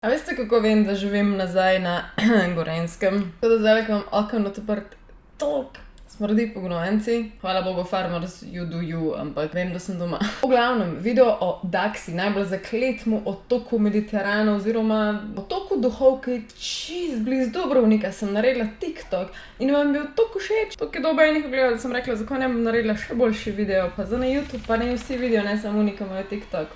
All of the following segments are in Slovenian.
A veste, kako vem, da živim nazaj na Gorenjskem? Tako da zdaj, ko imam okno odprt, toliko smrdi po gnojenci. Hvala Bogu, farmers, you do you, ampak vem, da sem doma. V glavnem, video o Daksi, najbolj zakletmu otoku Mediterana oziroma otoku duhov, ki je čist blizu Dubrovnika, sem naredila TikTok in vam je bil toliko všeč. Toliko je doba enih ogledal, da sem rekla, zakaj ne bom naredila še boljši video, pa za na YouTube, pa ne vsi video, ne samo oni, ki imajo TikTok.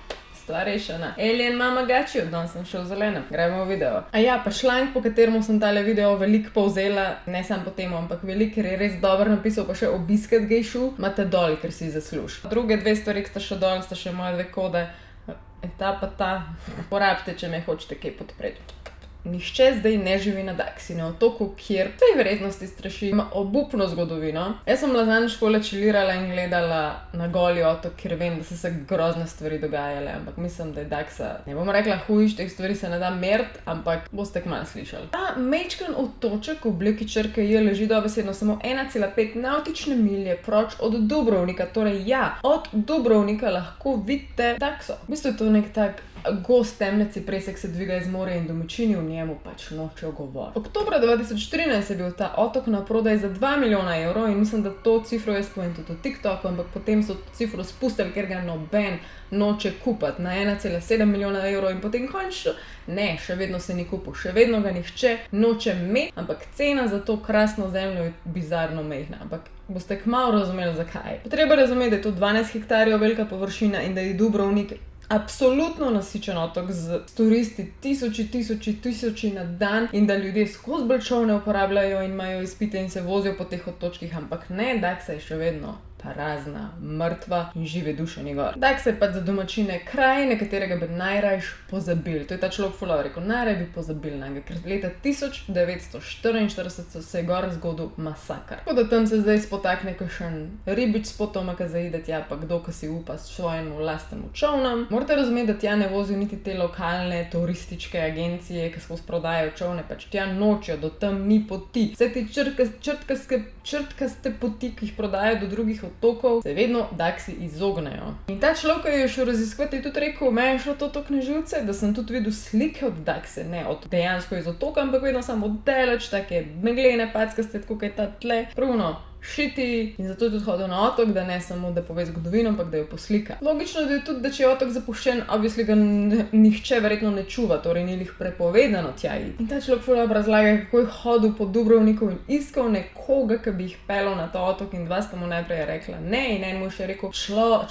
Stvar rešena. Alien mama gači, danes sem šel v zelenem. Gremo v video. A ja, pa članek, po katerem sem tale video veliko povzela, ne samo po temu, ampak veliko, ker je res dobro napisal, pa še obiskat ga išu, imate dol, ker si zasluž. Druge dve stvari, ki sta še dol, sta še moje dve kode. Ta pa ta. Porabite, če me hočete kaj podpreti. Nihče zdaj ne živi na Daksi, na otoku, kjer tej verjetnosti straši, ima obupno zgodovino. Jaz sem zadnjič škole čilirala in gledala na Goli otok, ker vem, da so se grozne stvari dogajale, ampak mislim, da je Daksa, ne bom rekla hujiš, teh stvari se ne da meriti, ampak boste kmalu slišali. Ta majčken otoček v obliki črke J leži dobesedno samo 1,5 navtične milje proč od Dubrovnika, torej ja, od Dubrovnika lahko vidite Dakso. V bistvu je to nek tak gost temneci presek se dviga iz morja in domačini v njemu pač nočejo govoriti. Oktobra 2013 je bil ta otok na prodaj za 2 milijona evrov in mislim, da to cifro jaz povem tudi v TikToku, ampak potem so to cifro spustili, ker ga noben noče kupati na 1,7 milijona evrov in potem končno, ne, še vedno se ni kupil, še vedno ga nihče noče imeti, ampak cena za to krasno zemljo je bizarno majhna, ampak boste kmalu razumeli, zakaj. Treba razumeti, da je to 12 hektarjev velika površina in da je Dubrovnik absolutno nasičen otok z turisti, tisoči na dan in da ljudje skozi bolj čolne uporabljajo in imajo izpite in se vozijo po teh otočkih, ampak ne, Daksa je še vedno prazna, mrtva in žive duše ni gor. Daksa je pač za domačine kraj, na katerega bi najrajš pozabili. To je ta človek fulov rekel, najraj bi pozabili na ga, ker leta 1944 se je gor zgodil masakr. Tako da tam se zdaj spotakne kakšen ribič s potoma, ki zaide tja, pa kdo, ki si upa s svojim lastnim čolnom. Morate razumeti, da tja ne vozijo niti te lokalne turističke agencije, ki skozi prodajajo čolne, pač tja nočijo, do tam ni poti. Vse te črtkaste poti, ki jih prodajajo do drugih otokov, se vedno Daksi izognejo. In ta človek, ki je šel raziskovati, je tudi rekel, meni je šlo to toliko na živce, da sem tudi videl slike od Dakse, ne od dejansko iz otoka, ampak vedno samo daleč, take meglene packaste, tako kaj ta tle, pravno šiti in zato je tudi hodil na otok, da ne samo da pove zgodovino, ampak da jo poslika. Logično je tudi, da če je otok zapuščen, obviously ga nihče verjetno ne čuva, torej ni jih prepovedano tja iti. In ta človek fulano razlaga, kako je hodil po Dubrovniku in iskal nekoga, ki bi jih pelal na ta otok in dva sta mu najprej rekla ne in en mu še rekel,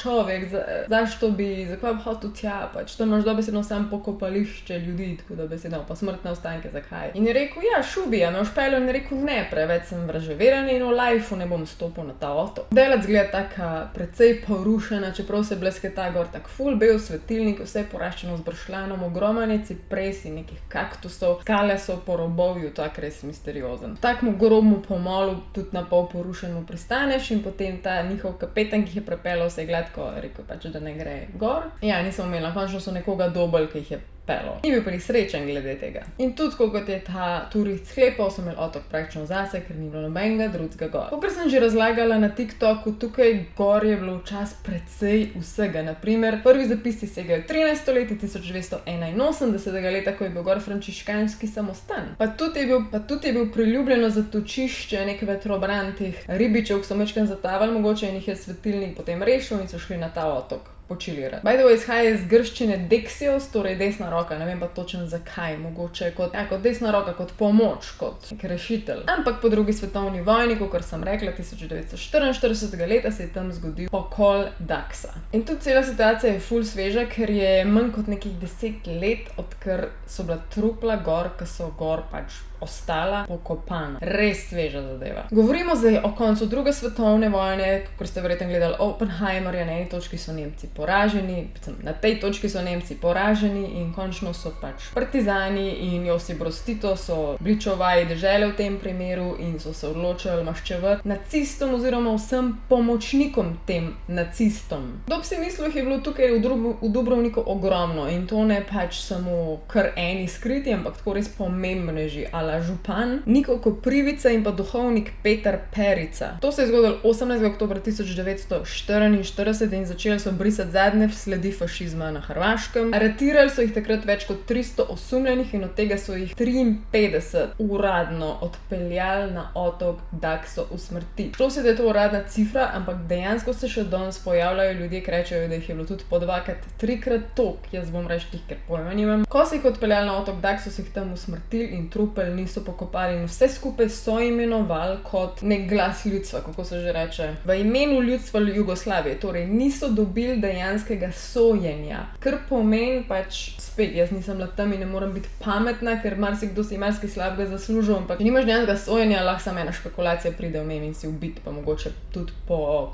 človek, zašto bi, zakaj bi hodil tja, pač tam imaš dobesedno sam pokopališče ljudi, tako dobesedno pa smrtne ostanke, zakaj. In je rekel, ja, šubi, a me špelo in je rekel, ne, preveč sem vraževeran in v lifeu ne bom stopil na ta otok. Delac gleda taka precej porušena, čeprav se bleske ta gor tak ful bel svetilnik, vse je poraščeno z bršljanom, ogromne cipresi, nekih kaktusov, skale so po robovju, tak res misteriozen. Takmu grobmu pomolu, tudi na pol porušenemu pristaneš in potem ta njihov kapetan, ki jih je prepeljal, se je gladko rekel pač, da ne gre gor. Ja, nisem imela, končno so nekoga dobili, ki jih je pelo. Ni bil pa srečen glede tega. In tudi, kot je ta turist sklepal, so imeli otok praktično zase, ker ni bilo nobenega drugega gor. Kakor sem že razlagala na TikToku, tukaj gor je bilo včas precej vsega. Naprimer, prvi zapisi segajo 13. leti 1981. leta, ko je bil gor frančiškanski samostan. Pa tudi je bil priljubljeno zatočišče nek vetrobran teh ribičev, ki so majčkeno zatavali mogoče in jih je svetilnik potem rešil in so šli na ta otok počilirati. By the way, izhaja iz grščine deksios, torej desna roka, ne vem pa točno zakaj, mogoče kot desna roka, kot pomoč, kot rešitelj. Ampak po drugi svetovni vojni, kot sem rekla, 1944. leta se je tam zgodil pokol Daksa. In tudi cela situacija je ful sveža, ker je manj kot nekih 10 let, odkar so bila trupla gor, ki so gor pač ostala pokopana. Res sveža zadeva. Govorimo zdaj o koncu druge svetovne vojne, kot ste verjetno gledali Oppenheimerja, na eni točki so Nemci poraženi, na tej točki so Nemci poraženi in končno so pač partizani in Josip Broz Tito so bličovali dežele v tem primeru in so se odločili maščevati nacistom oziroma vsem pomočnikom tem nacistom. Dob si mislil, je bilo tukaj v Dubrovniku ogromno in to ne pač samo kar eni skriti, ampak tako res pomembneži, ala sta župan Niko Koprivica in pa duhovnik Petar Perica. To se je zgodilo 18. oktobra 1944 in začeli so brisati zadnje sledi fašizma na Hrvaškem. Aretirali so jih takrat več kot 300 osumljenih in od tega so jih 53 uradno odpeljali na otok Daxo usmrtiti. Šlo se, da je to uradna cifra, ampak dejansko se še danes pojavljajo ljudje, ki rečejo, da jih je bilo tudi po 2-krat, 3-krat toliko. Jaz bom reči tih, ker pojma nimam. Ko so jih odpeljali na otok Daxo, so jih tam usmrtili in trupel niso pokopali in vse skupaj so imenovali kot nek glas ljudstva, kako se že reče, v imenu ljudstva Jugoslavije. Torej niso dobili dejanskega sojenja, kar pomeni pač, spet, jaz nisem bila tam in ne morem biti pametna, ker marsikdo si marsikaj slabega zaslužil, ampak če nimaš dejanskega sojenja, lahko samo ena špekulacija pride v in si ubit, pa mogoče tudi po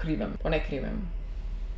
nekrivem.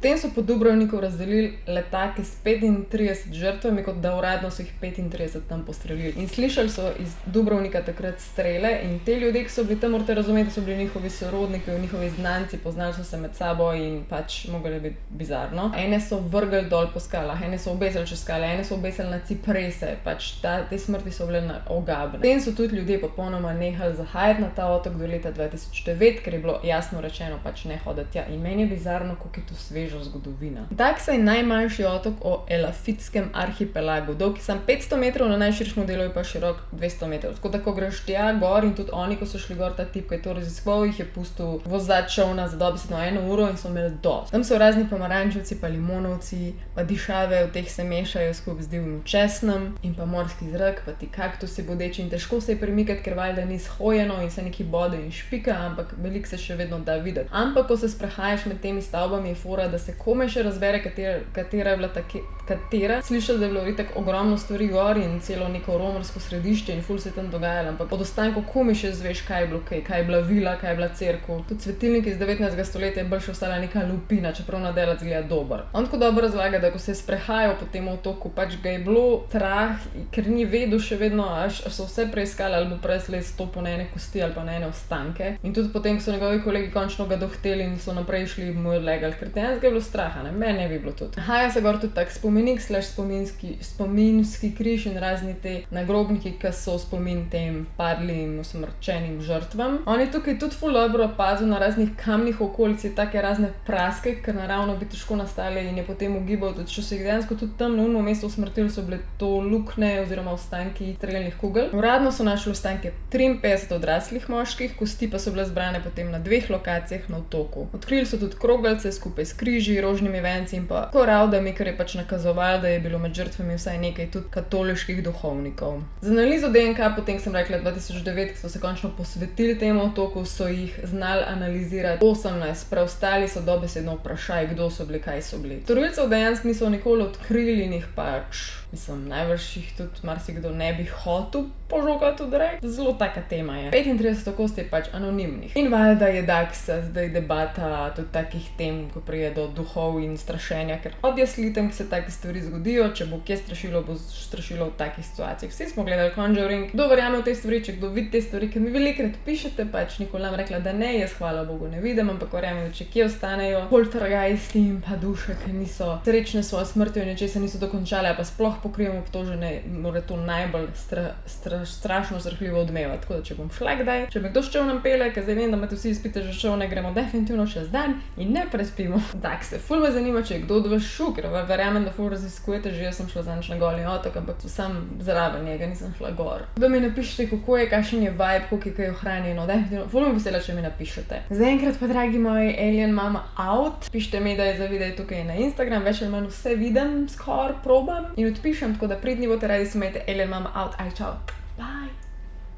Potem so po Dubrovniku razdelili letake s 35 žrtvami, kot da uradno so jih 35 tam postrelili. In slišali so iz Dubrovnika takrat strele in te ljudje, ki so bili tam, morate razumeti, da so bili njihovi sorodniki, njihovi znanci, poznali so se med sabo in pač mogli biti bizarno. Ene so vrgli dol po skalah, ene so obesili čez skale, ene so obesili na ciprese, pač te smrti so bile ogabne. Potem so tudi ljudje popolnoma nehali zahajati na ta otok do leta 2009, ker je bilo jasno rečeno, pač ne hoditi tja. In meni je bizarno, koliko je to svežo zgodovina. Daxa je najmanjši otok o Elafitskem arhipelagu, dolg je samo 500 metrov, na najširšem delu je pa širok 200 metrov. Tako da, ko greš tja gor in tudi oni, ko so šli gor, ta tip, ki je to raziskoval, jih je pustil vozač čolna za dobesedno 1 uro in so imeli dosti. Tam so razni pomarančevci, pa limonovci, pa dišave, v teh se mešajo skupaj z divjim česnom in pa morski zrak, pa ti kaktusi bodeči in težko se je premikati, ker valjda ni shojeno in se neki bode in špika, ampak veliko se še vedno da videti. Ampak, ko se sprehajaš med temi stavbami, je fora, da se komaj še razbere, katera je bila katera. Slišal, da je bilo itak ogromno stvari gor in celo neko romarsko središče in ful se tam dogajalo, ampak pod ostanku komaj še zveš, kaj je bilo kaj je bila vila, kaj je bila cerkev. Tudi svetilnik iz 19. stoletja je bolj še ostala neka lupina, čeprav na delac gleda dober. On tako dobro razlaga, da ko se je sprehajal po tem otoku, pač ga je bilo strah, ker ni vedel še vedno, až so vse preiskali, ali bo preslej stopil na ene kosti ali pa na ene ostanke. In tudi potem, ko so njegovi kolegi končno ga dohteli in so naprej šli, mu je legal, ker dejansko je bilo straha, ne? Meni ne bi bilo tudi. Haja se gor tudi tak spomenik spominski križ in razni te nagrobniki, ki so spomin tem padlim usmrčenim žrtvam. On je tukaj tudi ful dobro opazil na raznih kamnih okolici, take razne praske, ker naravno bi težko nastale in je potem ugibal, da če so jih dejansko tudi tam na uno mesto usmrtili, so bile to lukne oziroma ostanki strelnih kugel. Uradno so našli ostanke 53 odraslih moških, kosti pa so bile zbrane potem na 2 lokacijah na otoku. Odkrili so tudi krogalce skupaj s križi, rožnimi venci in pa koravdami, kar je pač nakazoval, da je bilo med žrtvami vsaj nekaj tudi katoliških duhovnikov. Z analizo DNK, potem sem rekla 2009, ko so se končno posvetili temu otoku, so jih znali analizirati 18, preostali so dobesedno vprašaj, kdo so bili, kaj so bili. Storilcev dejansko niso nikoli odkrili in jih pač, najbrž jih tudi marsikdo ne bi hotel požogati v drek. Zelo taka tema je. 35 kosti je pač anonimnih. In valjda je Daxa zdaj debata tudi takih tem, ko prije do duhov in strašenja, ker od jaz litem, ki se take stvari zgodijo, če bo kje strašilo, bo strašilo v takih situacijah. Vsi smo gledali Conjuring, kdo verjame v te stvari, če kdo vidi te stvari, ker mi velikrat pišete, pač nikoli nam rekla, da ne, jaz hvala Bogu ne vidim, ampak verjamem, da če kje ostanejo poltergeisti in pa duše, ki niso srečne s svojo smrtjo in nečesa niso dokončale, pa sploh pokrijem obtožene, mora to najbolj strašno zrhljivo odmevati. Tako da, če bom šla kdaj, če me kdo s čolnom pelje, ker zdaj vem, da imate vsi izpite že čolne, gremo definitivno čez dan in ne prespimo. Tak se ful me zanima, če je kdo od vas šel, ker verjamem, da ful raziskujete, že jaz sem šla zadnjič na Goli otok, ampak sam zraven njega nisem šla gor. Da mi napišete, kako je, kakšen je vibe, koliko je kaj ohranjeno, definitivno ful me vesela, če mi napišete. Zaenkrat pa, dragi moji, Alien Mama out. Pišite mi, da je za videj tukaj na Instagram, več ali manj vse vidim, skor probam in odpišem, tako da pridni bote, radi se imejte. Alien Mama out, aj čau. Bye.